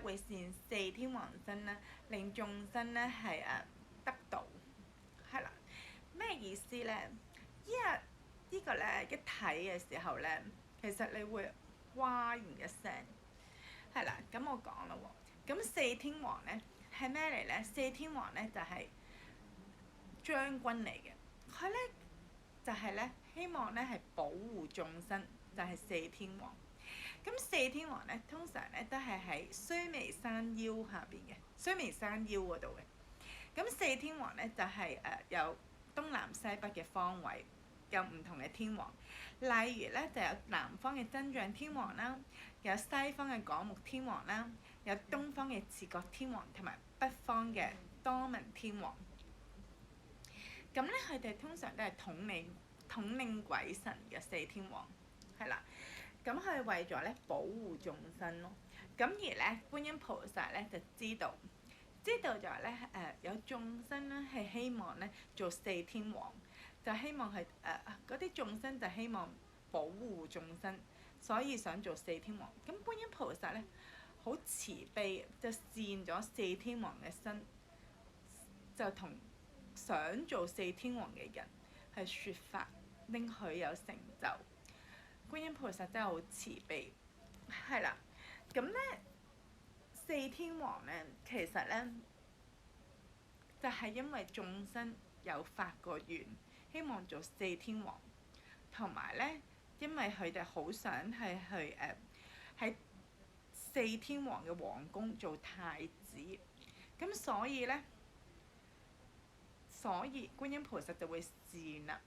會善四天王身啦，令眾生咧係得道，係啦。咩意思咧？呢個咧一睇嘅時候咧，其實你會嘩然一聲，係啦。咁我講啦喎，咁四天王咧係咩嚟咧？四天王咧就係將軍嚟嘅，佢咧就係咧希望咧係保護眾生，就係四天王。咁四天王咧通常咧都係喺須彌山腰下邊嘅，須彌山腰嗰度嘅。咁四天王咧就係有東南西北嘅方位，有唔同嘅天王。例如咧就有南方嘅真像天王啦，有西方嘅廣目天王啦，有東方嘅持國天王，同埋北方嘅多聞天王。咁咧佢哋通常都係統領鬼神嘅四天王，係啦。咁佢為咗咧保護眾生咯。咁而咧觀音菩薩咧就知道就係咧有眾生咧係希望咧做四天王，就希望係嗰啲眾生就希望保護眾生，所以想做四天王。咁觀音菩薩咧好慈悲，就善咗四天王嘅身，就同想做四天王嘅人係説法，令佢有成就。觀音菩薩真係好慈悲，係啦。咁咧四天王咧，其實咧就係因為眾生有發過願，希望做四天王，同埋咧因為佢哋好想係去喺四天王嘅皇宮做太子，咁所以觀音菩薩就會善啦，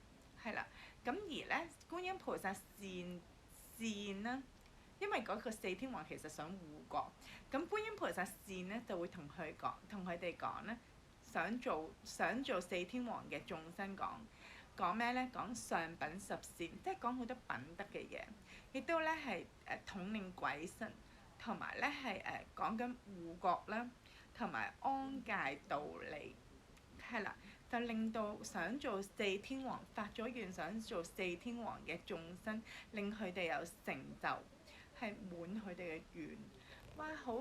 係啦。咁而咧觀音菩薩善啦，因為嗰個四天王其實想護國，咁觀音菩薩善咧就會同佢哋講咧，想做四天王嘅眾生講咩咧？講上品十善，即係講好多品德嘅嘢，亦都咧係統領鬼神，同埋咧係講緊護國啦，同埋安戒道理，係啦。就令到想做四天王發咗願想做四天王嘅眾生，令佢哋有成就，係滿佢哋嘅願。哇！好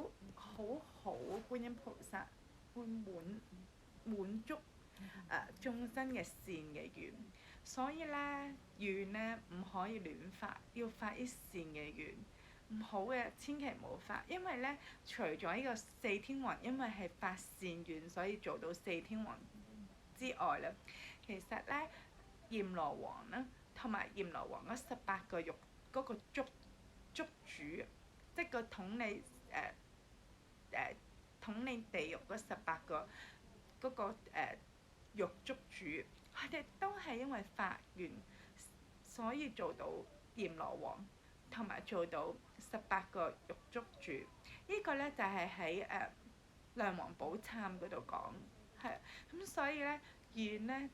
觀音菩薩會滿足眾生嘅善嘅願，所以咧願咧唔可以亂發，要發啲善嘅願。唔好嘅千祈唔好發，因為咧除咗呢個四天王因為係發善願，所以做到四天王之外咧，其實咧閻羅王啦，同埋閻羅王嗰18個獄嗰個捉主，即係個統理地獄嗰18個嗰個獄捉主，佢哋都係因為發願，所以做到閻羅王，同埋做到18個獄捉主。呢個咧就係喺量王寶懺嗰度講。係咁，所以咧願咧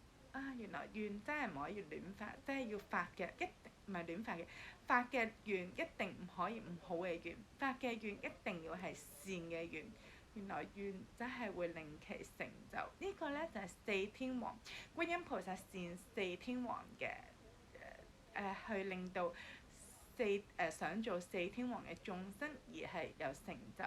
原來願真係唔可以亂發，真係要發嘅一定唔係亂發嘅，發嘅願一定唔可以唔好嘅願，發嘅願一定要係善嘅願。原來願真係會令其成就。呢個咧就係四天王，觀音菩薩善四天王嘅去令到想做四天王嘅眾生而係有成就。